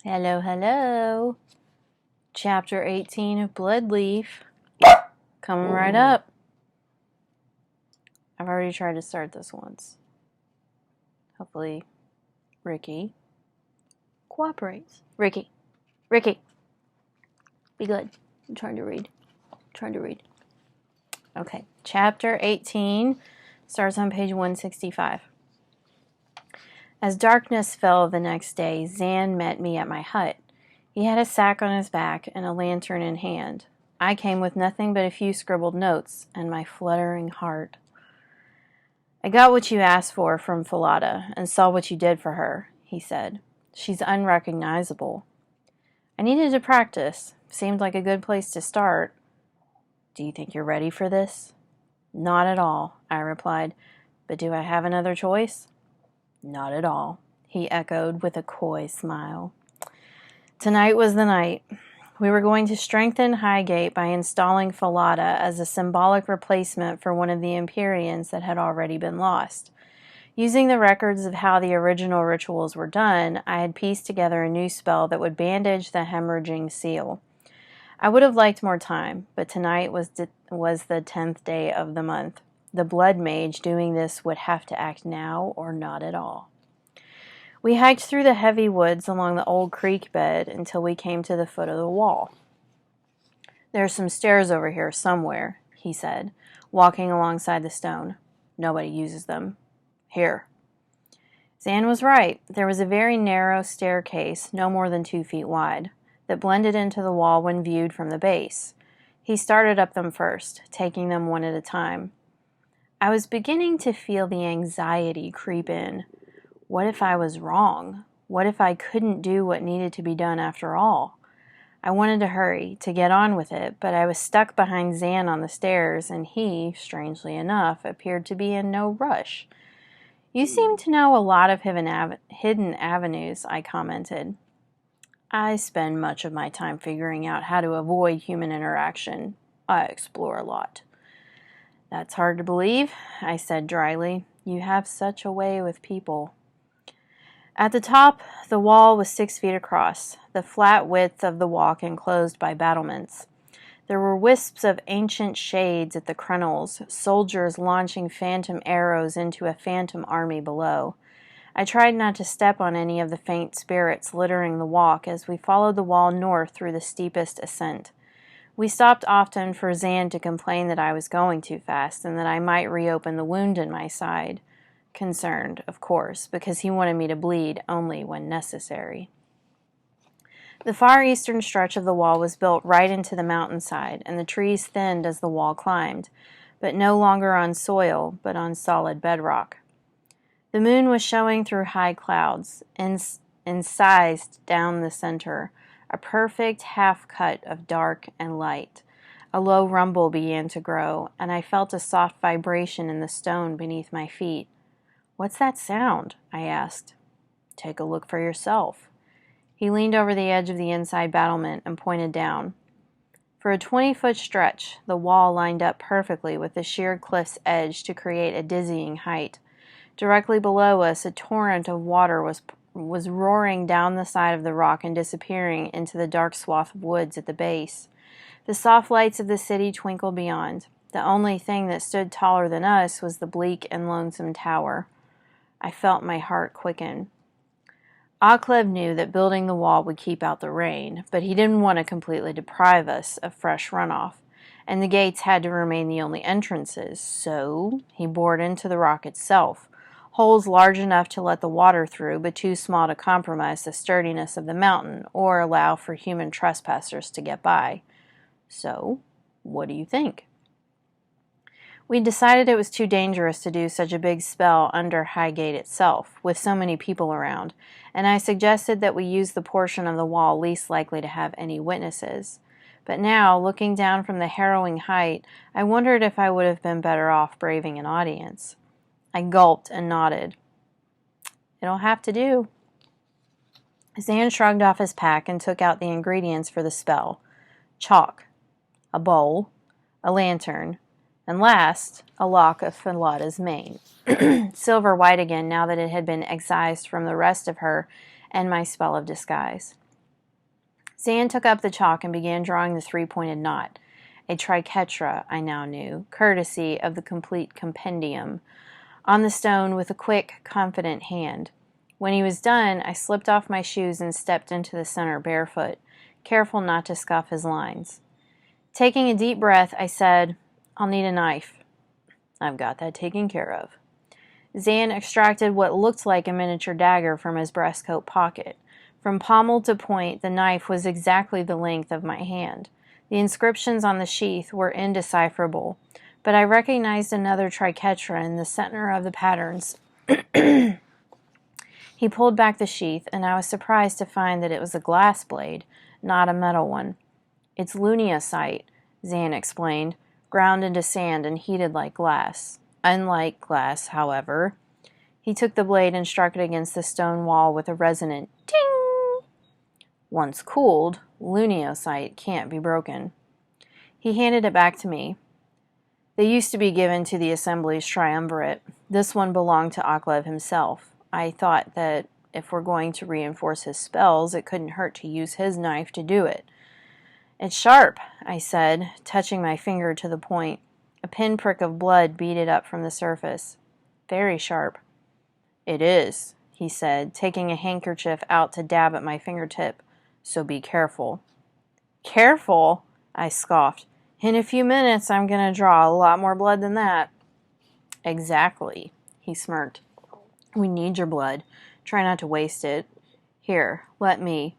Hello, hello. Chapter 18 of Bloodleaf. Coming right up. I've already tried to start this once. Hopefully, Ricky cooperates. Ricky. Be good. I'm trying to read. Okay. Chapter 18 starts on page 165. As darkness fell the next day, Zan met me at my hut. He had a sack on his back and a lantern in hand. I came with nothing but a few scribbled notes and my fluttering heart. I got what you asked for from Falada and saw what you did for her, he said. She's unrecognizable. I needed to practice. Seemed like a good place to start. Do you think you're ready for this? Not at all, I replied. But do I have another choice? Not at all, he echoed with a coy smile. Tonight was the night. We were going to strengthen Highgate by installing Falada as a symbolic replacement for one of the Empyreans that had already been lost. Using the records of how the original rituals were done, I had pieced together a new spell that would bandage the hemorrhaging seal. I would have liked more time, but tonight was the 10th day of the month. The blood mage doing this would have to act now or not at all. We hiked through the heavy woods along the old creek bed until we came to the foot of the wall. There are some stairs over here somewhere, he said, walking alongside the stone. Nobody uses them. Here. Zan was right. There was a very narrow staircase, no more than 2 feet wide, that blended into the wall when viewed from the base. He started up them first, taking them one at a time. I was beginning to feel the anxiety creep in. What if I was wrong? What if I couldn't do what needed to be done after all? I wanted to hurry, to get on with it, but I was stuck behind Zan on the stairs, and he, strangely enough, appeared to be in no rush. You seem to know a lot of hidden avenues, I commented. I spend much of my time figuring out how to avoid human interaction. I explore a lot. That's hard to believe, I said dryly. You have such a way with people. At the top, the wall was 6 feet across, the flat width of the walk enclosed by battlements. There were wisps of ancient shades at the crenels, soldiers launching phantom arrows into a phantom army below. I tried not to step on any of the faint spirits littering the walk as we followed the wall north through the steepest ascent. We stopped often for Zan to complain that I was going too fast and that I might reopen the wound in my side. Concerned, of course, because he wanted me to bleed only when necessary. The far eastern stretch of the wall was built right into the mountainside, and the trees thinned as the wall climbed, but no longer on soil, but on solid bedrock. The moon was showing through high clouds, incised down the center, a perfect half-cut of dark and light. A low rumble began to grow, and I felt a soft vibration in the stone beneath my feet. What's that sound? I asked. Take a look for yourself. He leaned over the edge of the inside battlement and pointed down. For a 20-foot stretch, the wall lined up perfectly with the sheer cliff's edge to create a dizzying height. Directly below us, a torrent of water was roaring down the side of the rock and disappearing into the dark swath of woods at the base. The soft lights of the city twinkled beyond. The only thing that stood taller than us was the bleak and lonesome tower. I felt my heart quicken. Aklev knew that building the wall would keep out the rain, but he didn't want to completely deprive us of fresh runoff, and the gates had to remain the only entrances, so he bored into the rock itself, holes large enough to let the water through, but too small to compromise the sturdiness of the mountain or allow for human trespassers to get by. So, what do you think? We decided it was too dangerous to do such a big spell under Highgate itself, with so many people around, and I suggested that we use the portion of the wall least likely to have any witnesses. But now, looking down from the harrowing height, I wondered if I would have been better off braving an audience. I gulped and nodded. It'll have to do. Zan shrugged off his pack and took out the ingredients for the spell. Chalk, a bowl, a lantern, and last, a lock of Falada's mane, silver white again now that it had been excised from the rest of her and my spell of disguise. Zan took up the chalk and began drawing the three-pointed knot, a triquetra, I now knew, courtesy of the complete compendium, on the stone with a quick, confident hand. When he was done, I slipped off my shoes and stepped into the center barefoot, careful not to scuff his lines. Taking a deep breath, I said, "I'll need a knife." "I've got that taken care of." Zan extracted what looked like a miniature dagger from his breastcoat pocket. From pommel to point, the knife was exactly the length of my hand. The inscriptions on the sheath were indecipherable, but I recognized another triquetra in the center of the patterns. He pulled back the sheath, and I was surprised to find that it was a glass blade, not a metal one. "It's luneosite," Zan explained, ground into sand and heated like glass. Unlike glass, however. He took the blade and struck it against the stone wall with a resonant ting. Once cooled, luneosite can't be broken. He handed it back to me. They used to be given to the Assembly's triumvirate. This one belonged to Aklev himself. I thought that if we're going to reinforce his spells, it couldn't hurt to use his knife to do it. "It's sharp," I said, touching my finger to the point. A pinprick of blood beaded up from the surface. "Very sharp." "It is," he said, taking a handkerchief out to dab at my fingertip. "So be careful." "Careful?" I scoffed. "In a few minutes I'm going to draw a lot more blood than that." "Exactly," he smirked. "We need your blood. Try not to waste it. Here, let me."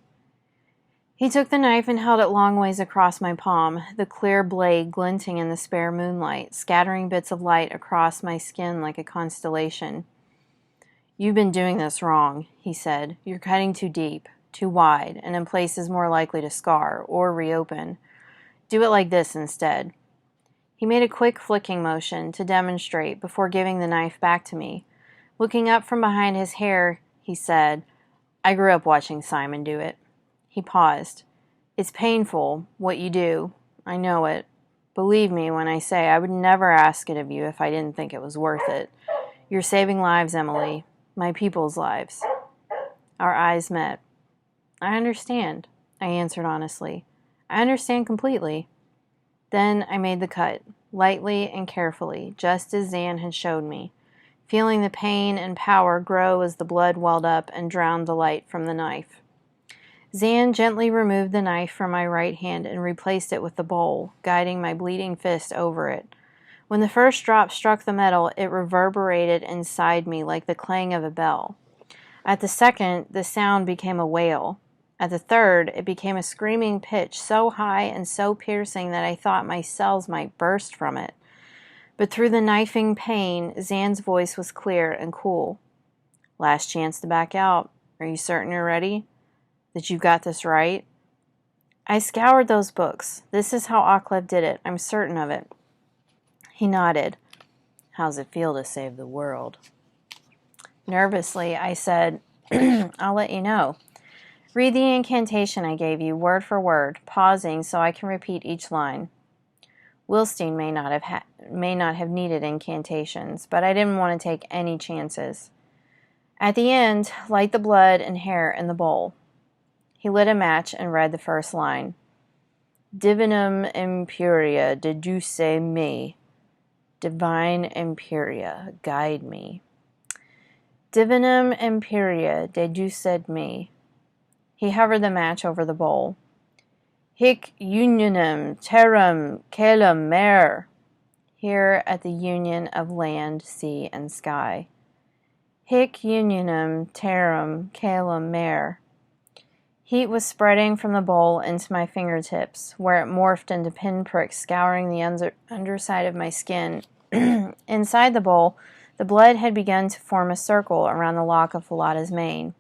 He took the knife and held it long ways across my palm, the clear blade glinting in the spare moonlight, scattering bits of light across my skin like a constellation. "You've been doing this wrong," he said. "You're cutting too deep, too wide, and in places more likely to scar or reopen. Do it like this instead." He made a quick flicking motion to demonstrate before giving the knife back to me. Looking up from behind his hair, he said, "I grew up watching Simon do it." He paused. "It's painful, what you do. I know it. Believe me when I say I would never ask it of you if I didn't think it was worth it. You're saving lives, Emily. My people's lives." Our eyes met. "I understand," I answered honestly. "I understand completely." Then I made the cut, lightly and carefully, just as Zan had showed me, feeling the pain and power grow as the blood welled up and drowned the light from the knife. Zan gently removed the knife from my right hand and replaced it with the bowl, guiding my bleeding fist over it. When the first drop struck the metal, it reverberated inside me like the clang of a bell. At the second, the sound became a wail. At the third, it became a screaming pitch so high and so piercing that I thought my cells might burst from it. But through the knifing pain, Zan's voice was clear and cool. "Last chance to back out. Are you certain you're ready? That you've got this right?" "I scoured those books. This is how Aklev did it. I'm certain of it." He nodded. "How's it feel to save the world?" Nervously, I said, "I'll let you know. Read the incantation I gave you, word for word, pausing so I can repeat each line." Wilstein may not have needed incantations, but I didn't want to take any chances. "At the end, light the blood and hair in the bowl." He lit a match and read the first line. "Divinum imperia deduce me." Divine Imperia, guide me. "Divinum Imperia deduced me." He hovered the match over the bowl. "Hic unionum terram caelum mare." Here at the union of land, sea, and sky. "Hic unionum terram caelum mare." Heat was spreading from the bowl into my fingertips, where it morphed into pinpricks scouring the underside of my skin. Inside the bowl, the blood had begun to form a circle around the lock of Falada's mane.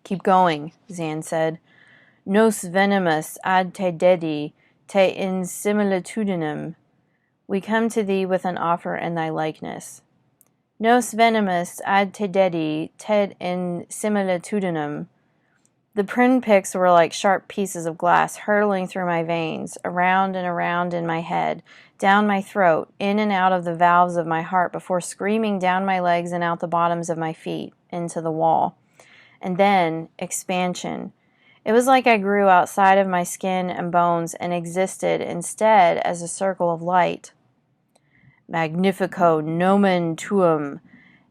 "Keep going," Zan said. "Nos venemus ad te dedi te in similitudinem." We come to thee with an offer in thy likeness. "Nos venemus ad te dedi te in similitudinem." The pinpricks were like sharp pieces of glass hurtling through my veins, around and around in my head, down my throat, in and out of the valves of my heart before screaming down my legs and out the bottoms of my feet, into the wall. And then, expansion. It was like I grew outside of my skin and bones and existed instead as a circle of light. Magnifico nomen tuum,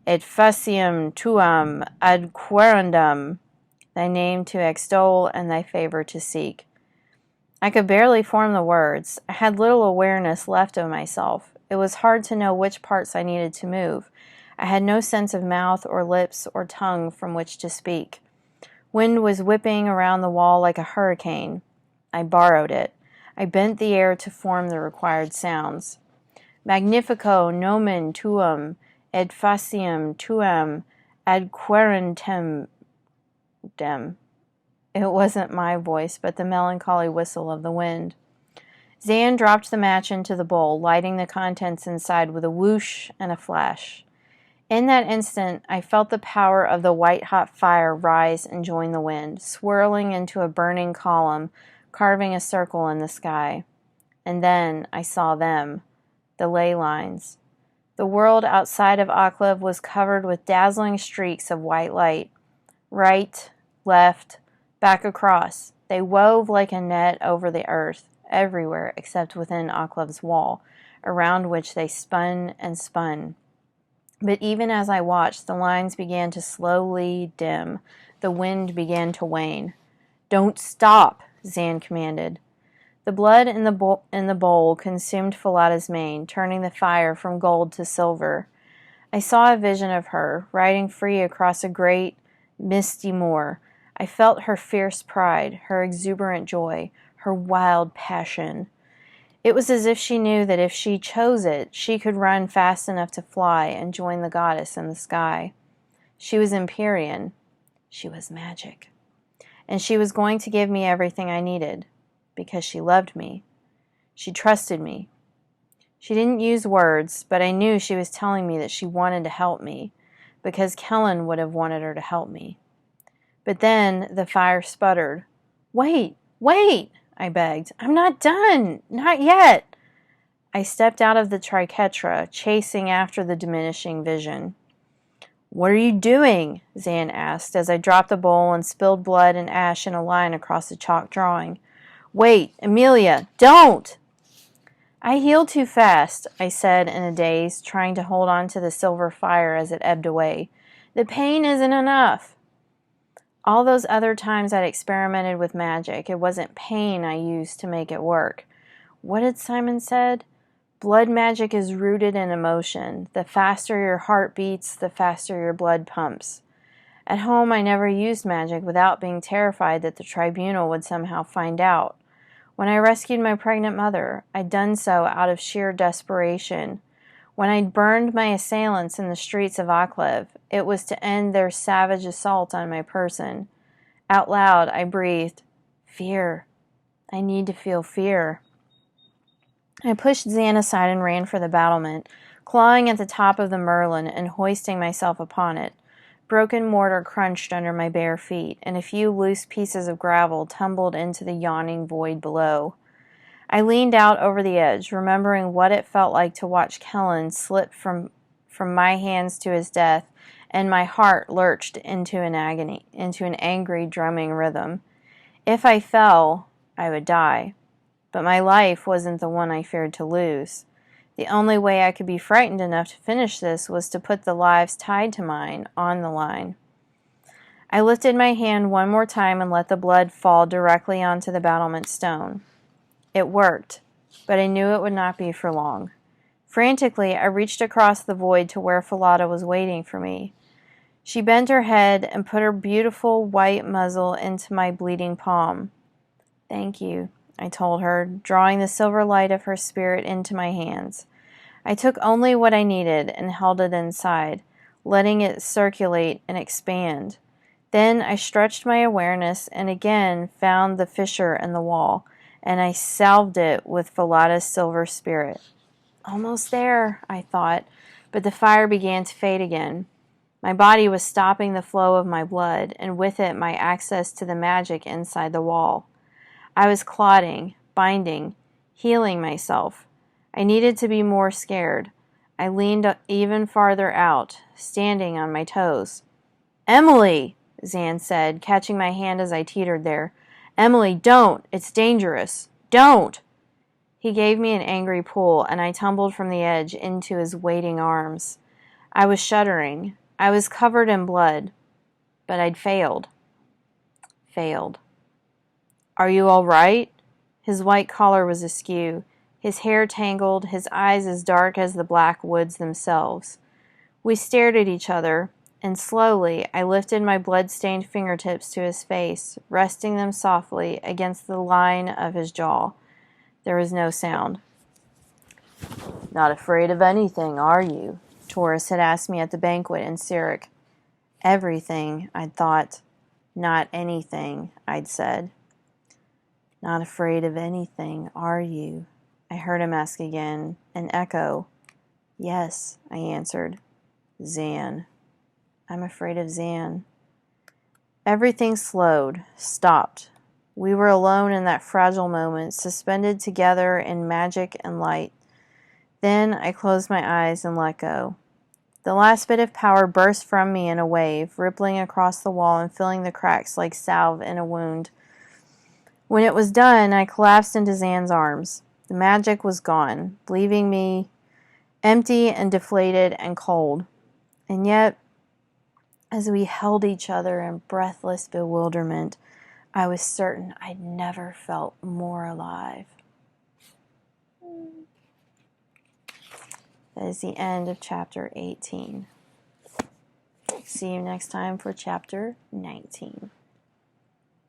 et faciam tuam adquirendum, thy name to extol and thy favor to seek. I could barely form the words. I had little awareness left of myself. It was hard to know which parts I needed to move. I had no sense of mouth or lips or tongue from which to speak. Wind was whipping around the wall like a hurricane. I borrowed it. I bent the air to form the required sounds. Magnifico nomen tuum, et faciam tuam adquirendum. It wasn't my voice, but the melancholy whistle of the wind. Zan dropped the match into the bowl, lighting the contents inside with a whoosh and a flash. In that instant, I felt the power of the white-hot fire rise and join the wind, swirling into a burning column, carving a circle in the sky. And then I saw them, the ley lines. The world outside of Aklev was covered with dazzling streaks of white light. Right, left, back across. They wove like a net over the earth, everywhere except within Aklev's wall, around which they spun and spun. But even as I watched, the lines began to slowly dim. The wind began to wane. "Don't stop," Zan commanded. The blood in the bowl consumed Falada's mane, turning the fire from gold to silver. I saw a vision of her, riding free across a great, misty moor. I felt her fierce pride, her exuberant joy, her wild passion. It was as if she knew that if she chose it, she could run fast enough to fly and join the goddess in the sky. She was Empyrean. She was magic. And she was going to give me everything I needed, because she loved me. She trusted me. She didn't use words, but I knew she was telling me that she wanted to help me, because Kellen would have wanted her to help me. But then the fire sputtered. "Wait, wait!" I begged. "I'm not done. Not yet." I stepped out of the triquetra, chasing after the diminishing vision. "What are you doing?" Zan asked, as I dropped the bowl and spilled blood and ash in a line across the chalk drawing. "Wait, Amelia, don't!" "I healed too fast," I said in a daze, trying to hold on to the silver fire as it ebbed away. "The pain isn't enough." All those other times I'd experimented with magic, it wasn't pain I used to make it work. What had Simon said? Blood magic is rooted in emotion. The faster your heart beats, the faster your blood pumps. At home, I never used magic without being terrified that the tribunal would somehow find out. When I rescued my pregnant mother, I'd done so out of sheer desperation. When I'd burned my assailants in the streets of Aklev, it was to end their savage assault on my person. Out loud, I breathed, "Fear. I need to feel fear." I pushed Zan aside and ran for the battlement, clawing at the top of the merlin and hoisting myself upon it. Broken mortar crunched under my bare feet, and a few loose pieces of gravel tumbled into the yawning void below. I leaned out over the edge, remembering what it felt like to watch Kellen slip from my hands to his death, and my heart lurched into an angry drumming rhythm. If I fell, I would die. But my life wasn't the one I feared to lose. The only way I could be frightened enough to finish this was to put the lives tied to mine on the line. I lifted my hand one more time and let the blood fall directly onto the battlement stone. It worked, but I knew it would not be for long. Frantically, I reached across the void to where Falada was waiting for me. She bent her head and put her beautiful white muzzle into my bleeding palm. "Thank you," I told her, drawing the silver light of her spirit into my hands. I took only what I needed and held it inside, letting it circulate and expand. Then I stretched my awareness and again found the fissure in the wall, and I salved it with Falada's silver spirit. Almost there, I thought, but the fire began to fade again. My body was stopping the flow of my blood, and with it my access to the magic inside the wall. I was clotting, binding, healing myself. I needed to be more scared. I leaned even farther out, standing on my toes. "Emily!" Zan said, catching my hand as I teetered there. Emily, don't! It's dangerous! Don't! He gave me an angry pull, and I tumbled from the edge into his waiting arms. I was shuddering. I was covered in blood. But I'd failed. Failed. Are you all right? His white collar was askew, his hair tangled, his eyes as dark as the black woods themselves. We stared at each other, and slowly I lifted my blood-stained fingertips to his face, resting them softly against the line of his jaw. There was no sound. Not afraid of anything, are you? Taurus had asked me at the banquet in Cyric. Everything, I'd thought. Not anything, I'd said. Not afraid of anything, are you? I heard him ask again, an echo. Yes, I answered. Zan. I'm afraid of Zan. Everything slowed, stopped. We were alone in that fragile moment, suspended together in magic and light. Then I closed my eyes and let go. The last bit of power burst from me in a wave, rippling across the wall and filling the cracks like salve in a wound. When it was done, I collapsed into Zan's arms. The magic was gone, leaving me empty and deflated and cold. And yet, as we held each other in breathless bewilderment, I was certain I'd never felt more alive. That is the end of chapter 18. See you next time for chapter 19.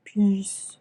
Peace.